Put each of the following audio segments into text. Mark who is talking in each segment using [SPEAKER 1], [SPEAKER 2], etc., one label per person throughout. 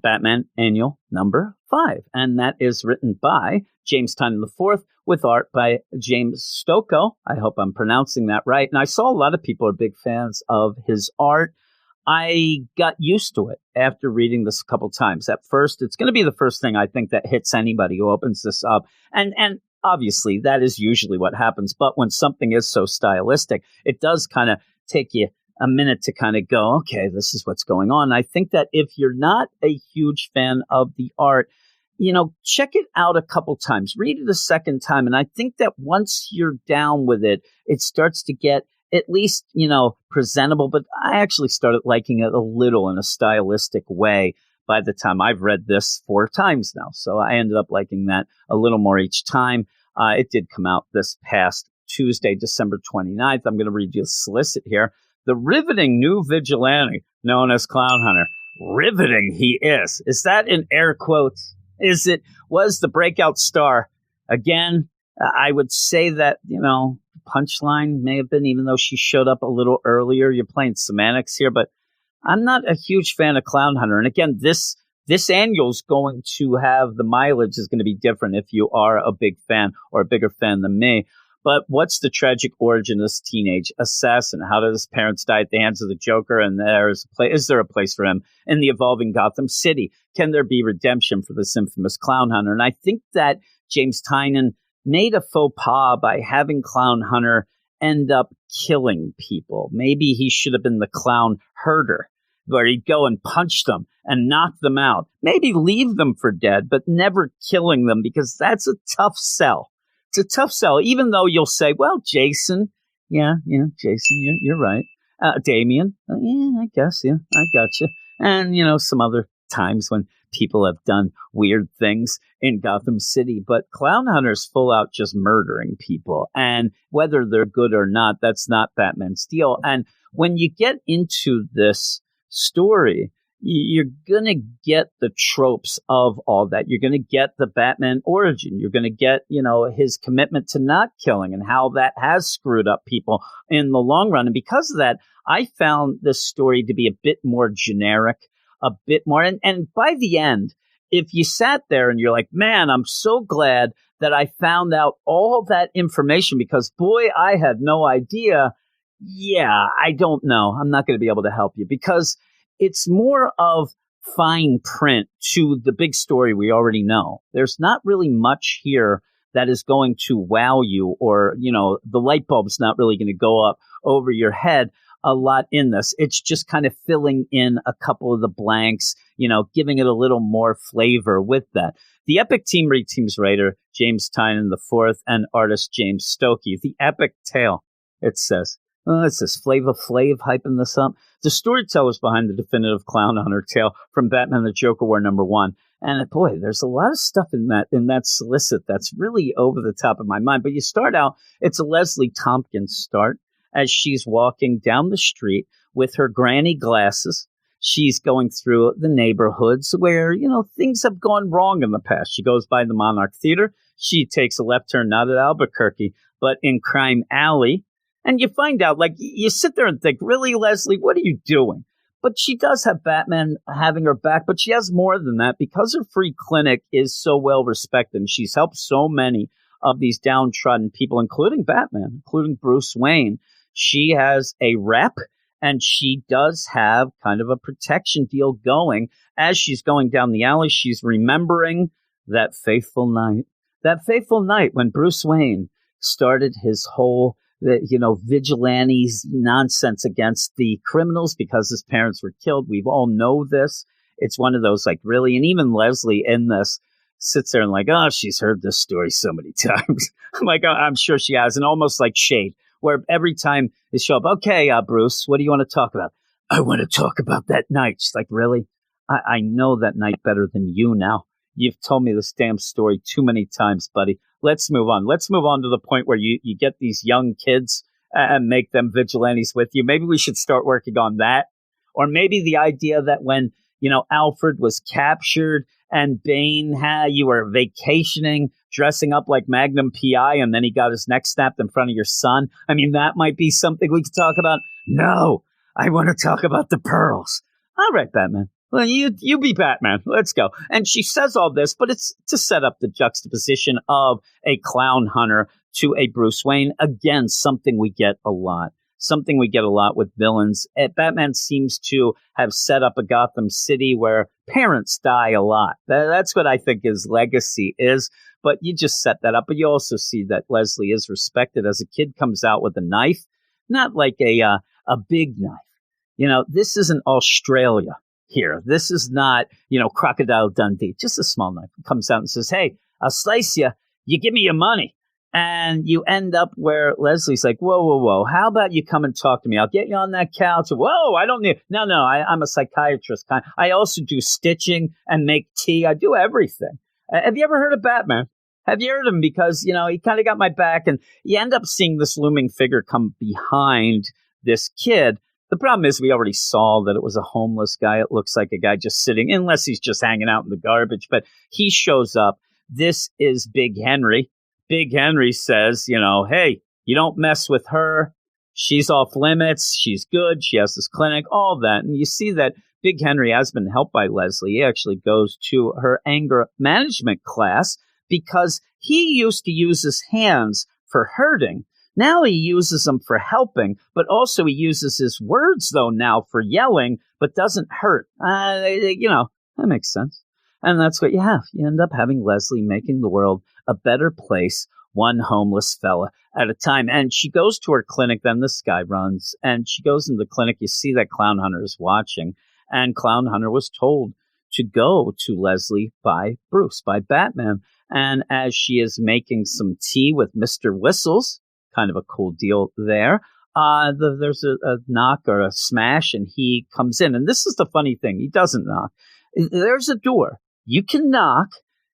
[SPEAKER 1] Batman Annual number 5. And that is written by James Tynion IV with art by James Stokoe. I hope I'm pronouncing that right. And I saw a lot of people are big fans of his art. I got used to it after reading this a couple times. At first, it's going to be the first thing I think that hits anybody who opens this up. And obviously, that is usually what happens. But when something is so stylistic, it does kind of take you a minute to kind of go, okay, this is what's going on. I think that if you're not a huge fan of the art, check it out a couple times, read it a second time. And I think that once you're down with it, it starts to get at least, presentable. But I actually started liking it a little in a stylistic way by the time I've read this 4 times now. So I ended up liking that a little more each time. It did come out this past Tuesday, December 29th. I'm going to read you a solicit here. The riveting new vigilante known as Clownhunter. Riveting he is. Is that in air quotes? Was the breakout star? Again, I would say that, punchline may have been, even though she showed up a little earlier. You're playing semantics here, but I'm not a huge fan of Clownhunter. And again, this annual is going to have the mileage is going to be different if you are a big fan or a bigger fan than me. But what's the tragic origin of this teenage assassin? How did his parents die at the hands of the Joker? And is there a place for him in the evolving Gotham City? Can there be redemption for this infamous Clownhunter? And I think that James Tynion made a faux pas by having Clownhunter end up killing people. Maybe he should have been the clown herder, where he'd go and punch them and knock them out. Maybe leave them for dead, but never killing them, because that's a tough sell. It's a tough sell, even though you'll say, well, Jason, Jason, you're right. Damian, I guess, I got you. And, some other times when people have done weird things in Gotham City. But Clownhunter's full out just murdering people. And whether they're good or not, that's not Batman's deal. And when you get into this story, you're going to get the tropes of all that. You're going to get the Batman origin. You're going to get, his commitment to not killing and how that has screwed up people in the long run. And because of that, I found this story to be a bit more generic, a bit more. And by the end, if you sat there and you're like, man, I'm so glad that I found out all that information, because boy, I had no idea. Yeah, I don't know. I'm not going to be able to help you, because it's more of fine print to the big story we already know. There's not really much here that is going to wow you, or, the light bulb's not really going to go up over your head a lot in this. It's just kind of filling in a couple of the blanks, giving it a little more flavor with that. The Epic Team Reteams writer, James Tynion IV, and artist James Stokoe. The Epic Tale, it says. It's this Flava Flav hyping this up. The storytellers behind the definitive Clownhunter tale from Batman the Joker War #1. And boy, there's a lot of stuff in that solicit that's really over the top of my mind. But you start out, it's a Leslie Tompkins start as she's walking down the street with her granny glasses. She's going through the neighborhoods where, things have gone wrong in the past. She goes by the Monarch Theater. She takes a left turn, not at Albuquerque, but in Crime Alley. And you find out, you sit there and think, really, Leslie, what are you doing? But she does have Batman having her back, but she has more than that, because her free clinic is so well respected. And she's helped so many of these downtrodden people, including Batman, including Bruce Wayne. She has a rep, and she does have kind of a protection deal going. As she's going down the alley, she's remembering that fateful night when Bruce Wayne started his whole vigilantes nonsense against the criminals because his parents were killed. We all know this. It's one of those, really, and even Leslie in this sits there and she's heard this story so many times. I'm sure she has, and almost like Shade, where every time they show up, okay, Bruce, what do you want to talk about? I want to talk about that night. She's like, really? I know that night better than you now. You've told me this damn story too many times, buddy. Let's move on. Let's move on to the point where you get these young kids and make them vigilantes with you. Maybe we should start working on that. Or maybe the idea that when, Alfred was captured and Bane you were vacationing, dressing up like Magnum PI, and then he got his neck snapped in front of your son. I mean, that might be something we could talk about. No, I want to talk about the pearls. All right, Batman. Well, you be Batman. Let's go. And she says all this, but it's to set up the juxtaposition of a clown hunter to a Bruce Wayne. Again, something we get a lot. Something we get a lot with villains. Batman seems to have set up a Gotham City where parents die a lot. That's what I think his legacy is. But you just set that up. But you also see that Leslie is respected as a kid comes out with a knife, not like a big knife. This isn't Australia here. This is not, Crocodile Dundee. Just a small knife. Comes out and says, hey, I'll slice you. You give me your money. And you end up where Leslie's like, whoa. How about you come and talk to me? I'll get you on that couch. Whoa, I don't need. No, I'm a psychiatrist. I also do stitching and make tea. I do everything. Have you ever heard of Batman? Have you heard of him? Because, he kind of got my back. And you end up seeing this looming figure come behind this kid. The problem is we already saw that it was a homeless guy. It looks like a guy just sitting, unless he's just hanging out in the garbage. But he shows up. This is Big Henry. Big Henry says, hey, you don't mess with her. She's off limits. She's good. She has this clinic, all that. And you see that Big Henry has been helped by Leslie. He actually goes to her anger management class because he used to use his hands for hurting. Now he uses them for helping, but also he uses his words, though, now for yelling, but doesn't hurt. That makes sense. And that's what you have. You end up having Leslie making the world a better place, one homeless fella at a time. And she goes to her clinic, then this guy runs, and she goes into the clinic. You see that Clownhunter is watching, and Clownhunter was told to go to Leslie by Bruce, by Batman. And as she is making some tea with Mr. Whistles, kind of a cool deal there, there's a knock or a smash, and he comes in. And this is the funny thing. He doesn't knock. There's a door. You can knock,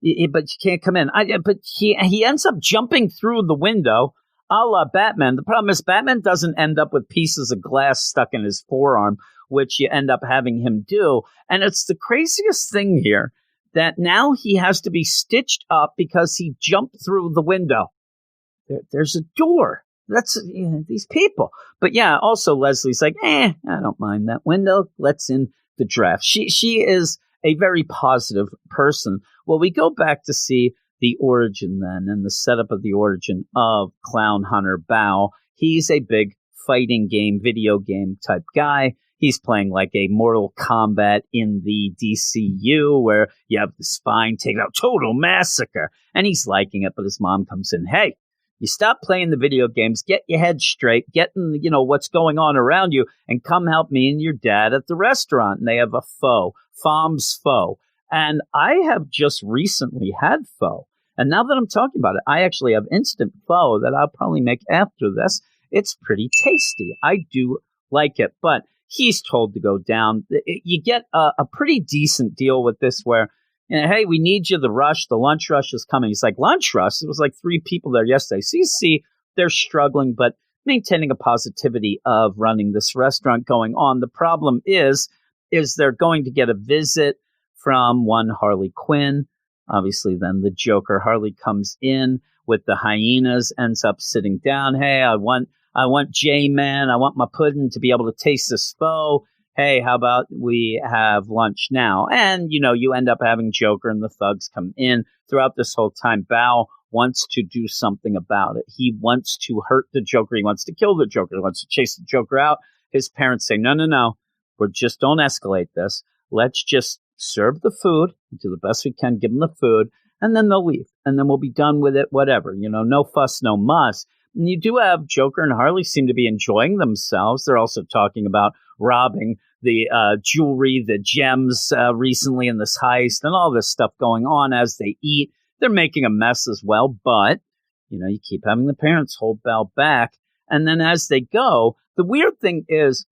[SPEAKER 1] but you can't come in. But he ends up jumping through the window, a la Batman. The problem is Batman doesn't end up with pieces of glass stuck in his forearm, which you end up having him do. And it's the craziest thing here that now he has to be stitched up because he jumped through the window. There's a door. That's these people. But yeah, also Leslie's like, I don't mind that window. Let's in the draft. She is a very positive person. Well, we go back to see the origin then and the setup of the origin of Clownhunter Bao. He's a big fighting game, video game type guy. He's playing like a Mortal Kombat in the DCU where you have the spine taken out, total massacre. And he's liking it, but his mom comes in, hey, you stop playing the video games, get your head straight, get in, what's going on around you, and come help me and your dad at the restaurant. And they have a pho, Fam's Pho. And I have just recently had pho. And now that I'm talking about it, I actually have instant pho that I'll probably make after this. It's pretty tasty. I do like it, but he's told to go down. You get a pretty decent deal with this where, hey, we need you. The lunch rush is coming. He's like, lunch rush? It was like 3 people there yesterday. So you see, they're struggling, but maintaining a positivity of running this restaurant going on. The problem is they're going to get a visit from one Harley Quinn. Obviously, then the Joker, Harley, comes in with the hyenas, ends up sitting down. Hey, I want J-Man. I want my pudding to be able to taste this pho. Hey, how about we have lunch now? And, you end up having Joker and the thugs come in. Throughout this whole time, Bao wants to do something about it. He wants to hurt the Joker. He wants to kill the Joker. He wants to chase the Joker out. His parents say, no. Don't escalate this. Let's just serve the food, do the best we can, give them the food, and then they'll leave. And then we'll be done with it, whatever. No fuss, no muss. And you do have Joker and Harley seem to be enjoying themselves. They're also talking about robbing the jewelry, the gems recently in this heist and all this stuff going on as they eat. They're making a mess as well, but, you keep having the parents hold Bao back. And then as they go, the weird thing is,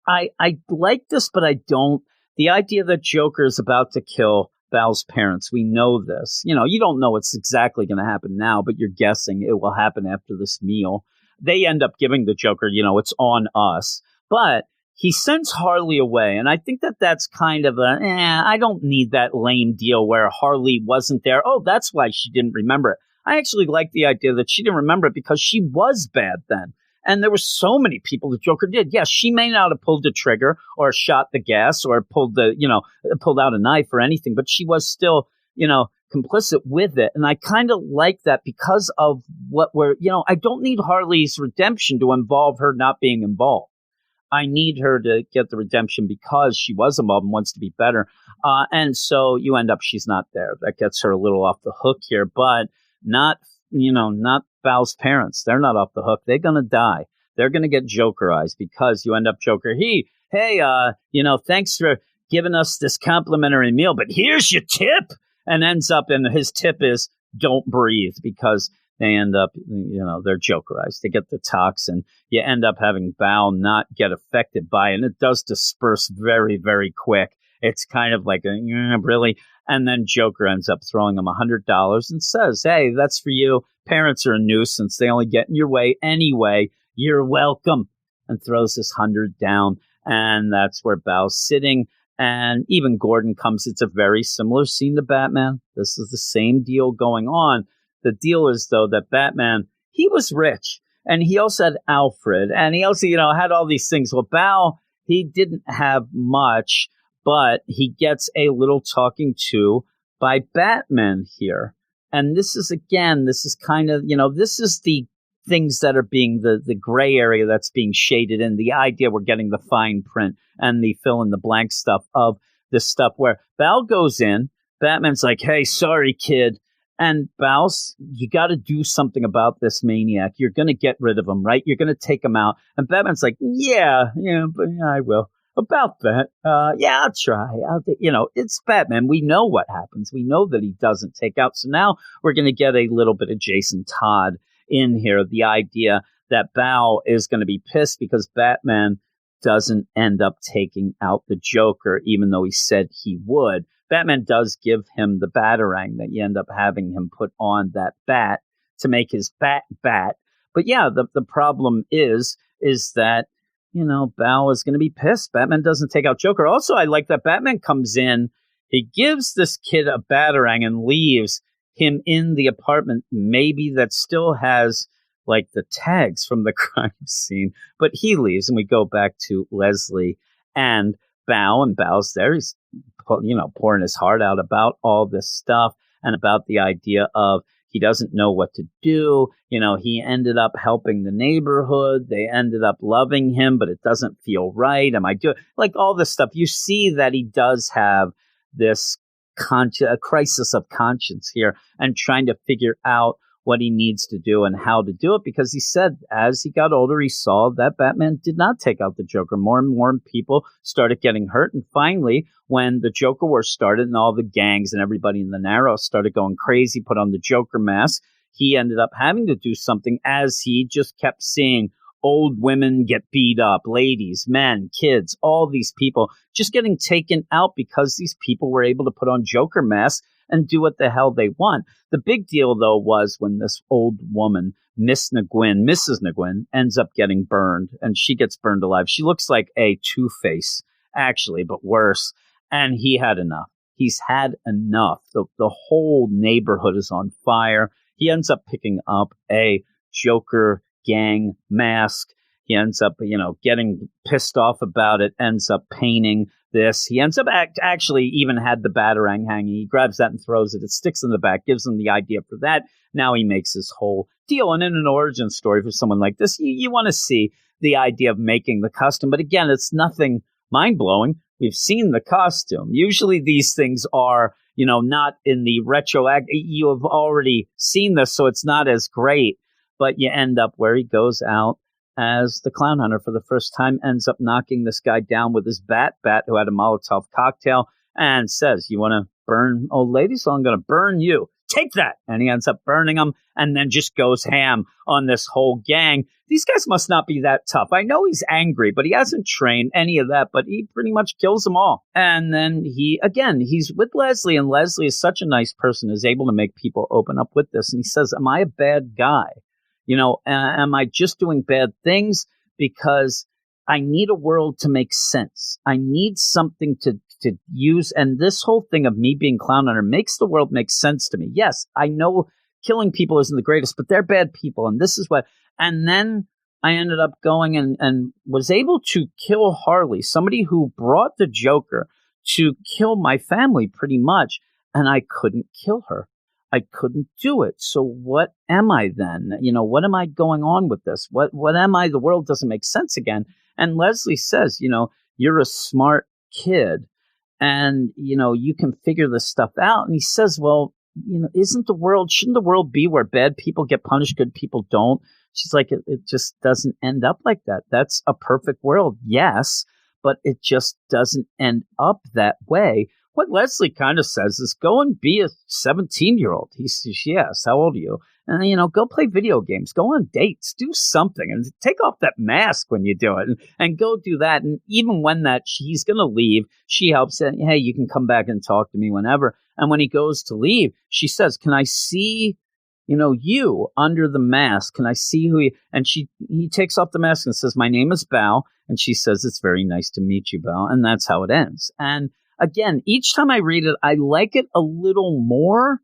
[SPEAKER 1] I like this, but I don't. The idea that Joker is about to kill Bao's parents, we know this. You don't know what's exactly going to happen now, but you're guessing it will happen after this meal. They end up giving the Joker, it's on us. But he sends Harley away, and I think that's kind of I don't need that lame deal where Harley wasn't there. Oh, that's why she didn't remember it. I actually like the idea that she didn't remember it because she was bad then. And there were so many people the Joker did. Yes, she may not have pulled the trigger or shot the gas or pulled out a knife or anything, but she was still, complicit with it. And I kind of like that because of I don't need Harley's redemption to involve her not being involved. I need her to get the redemption because she was involved and wants to be better. And so you end up, she's not there. That gets her a little off the hook here, but not Val's parents. They're not off the hook. They're going to die. They're going to get Jokerized because you end up Joker. Hey, thanks for giving us this complimentary meal, but here's your tip. And ends up, and his tip is don't breathe because they end up, they're Jokerized. They get the toxin. You end up having Val not get affected by it. And it does disperse very, very quick. It's kind of like, really? And then Joker ends up throwing him $100 and says, hey, that's for you. Parents are a nuisance. They only get in your way anyway. You're welcome. And throws this 100 down. And that's where Val's sitting. And even Gordon comes. It's a very similar scene to Batman. This is the same deal going on. The deal is, though, that Batman, he was rich. And he also had Alfred. And he also, had all these things. Well, Val, he didn't have much, but he gets a little talking to by Batman here. And this is kind of, this is the things that are being the gray area that's being shaded in. The idea we're getting the fine print and the fill in the blank stuff of this stuff where Val goes in. Batman's like, hey, sorry, kid. And Val's, you got to do something about this maniac. You're going to get rid of him, right? You're going to take him out. And Batman's like, but I will. About that, I'll try. It's Batman. We know what happens. We know that he doesn't take out. So now we're going to get a little bit of Jason Todd in here. The idea that Val is going to be pissed because Batman doesn't end up taking out the Joker, even though he said he would. Batman does give him the Batarang that you end up having him put on that bat to make his bat. But yeah, the problem is that, Val is going to be pissed. Batman doesn't take out Joker. Also, I like that Batman comes in. He gives this kid a Batarang and leaves him in the apartment, maybe that still has like the tags from the crime scene. But he leaves and we go back to Leslie and Val. And Val's there. He's, pouring his heart out about all this stuff and about the idea of he doesn't know what to do. He ended up helping the neighborhood. They ended up loving him, but it doesn't feel right. Am I doing like all this stuff? You see that he does have this a crisis of conscience here and trying to figure out what he needs to do and how to do it, because he said as he got older, he saw that Batman did not take out the Joker. More and more people started getting hurt. And finally, when the Joker War started and all the gangs and everybody in the Narrows started going crazy, put on the Joker mask, he ended up having to do something as he just kept seeing old women get beat up, ladies, men, kids, all these people just getting taken out because these people were able to put on Joker masks and do what the hell they want. The big deal, though, was when this old woman, Mrs. Nguyen, ends up getting burned, and she gets burned alive. She looks like a Two-Face, actually, but worse. And he had enough. He's had enough. The whole neighborhood is on fire. He ends up picking up a Joker gang mask. He ends up, getting pissed off about it, ends up painting this. He ends up actually even had the Batarang hanging. He grabs that and throws it. It sticks in the back, gives him the idea for that. Now he makes his whole deal. And in an origin story for someone like this, you want to see the idea of making the costume. But again, it's nothing mind-blowing. We've seen the costume. Usually these things are, not in the you have already seen this, so it's not as great. But you end up where he goes out as the Clownhunter for the first time, ends up knocking this guy down with his bat who had a Molotov cocktail and says, you want to burn old ladies? So I'm going to burn you. Take that. And he ends up burning them and then just goes ham on this whole gang. These guys must not be that tough. I know he's angry, but he hasn't trained any of that, but he pretty much kills them all. And then he's with Leslie, and Leslie is such a nice person, is able to make people open up with this. And he says, am I a bad guy? Am I just doing bad things? Because I need a world to make sense. I need something to use. And this whole thing of me being Clownhunter makes the world make sense to me. Yes, I know killing people isn't the greatest, but they're bad people. And this is what. And then I ended up going and was able to kill Harley, somebody who brought the Joker to kill my family pretty much, and I couldn't kill her. I couldn't do it. So what am I then? What am I going on with this? What am I? The world doesn't make sense again. And Leslie says, you're a smart kid and, you can figure this stuff out. And he says, well, shouldn't the world be where bad people get punished, good people don't? She's like, it just doesn't end up like that. That's a perfect world. Yes, but it just doesn't end up that way. What Leslie kind of says is go and be a 17-year-old. He says, yes, how old are you? And, go play video games, go on dates, do something, and take off that mask when you do it and go do that. And even when he's going to leave, she helps him. Hey, you can come back and talk to me whenever. And when he goes to leave, she says, can I see, you under the mask? Can I see who you? And he takes off the mask and says, my name is Bao. And she says, it's very nice to meet you, Bao. And that's how it ends. And again, each time I read it, I like it a little more,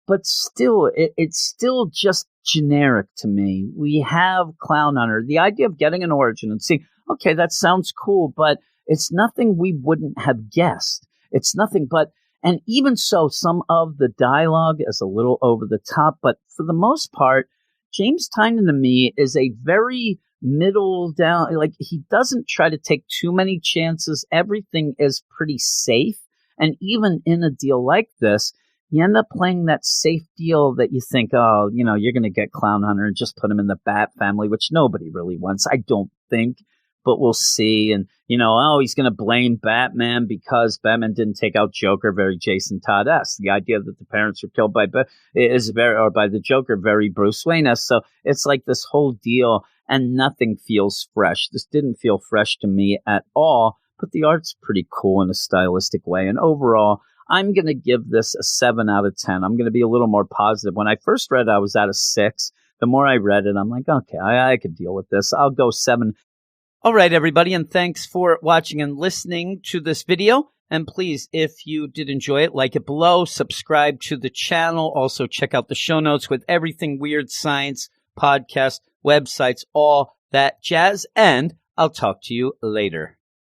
[SPEAKER 1] but still, it's still just generic to me. We have Clownhunter. The idea of getting an origin and seeing, okay, that sounds cool, but it's nothing we wouldn't have guessed. It's nothing but, and even so, some of the dialogue is a little over the top, but for the most part, James Tynion to me is a very middle down, like he doesn't try to take too many chances. Everything is pretty safe. And even in a deal like this, you end up playing that safe deal that you think, oh, you're going to get Clownhunter and just put him in the Bat family, which nobody really wants, I don't think, but we'll see. And, he's going to blame Batman because Batman didn't take out Joker, very Jason Todd-esque. The idea that the parents were killed by the Joker, very Bruce Wayne-esque. So it's like this whole deal, and nothing feels fresh. This didn't feel fresh to me at all, but the art's pretty cool in a stylistic way. And overall, I'm going to give this a 7 out of 10. I'm going to be a little more positive. When I first read it, I was at a 6. The more I read it, I'm like, okay, I could deal with this. I'll go 7. All right, everybody, and thanks for watching and listening to this video. And please, if you did enjoy it, like it below, subscribe to the channel. Also, check out the show notes with everything Weird Science, podcasts, websites, all that jazz. And I'll talk to you later.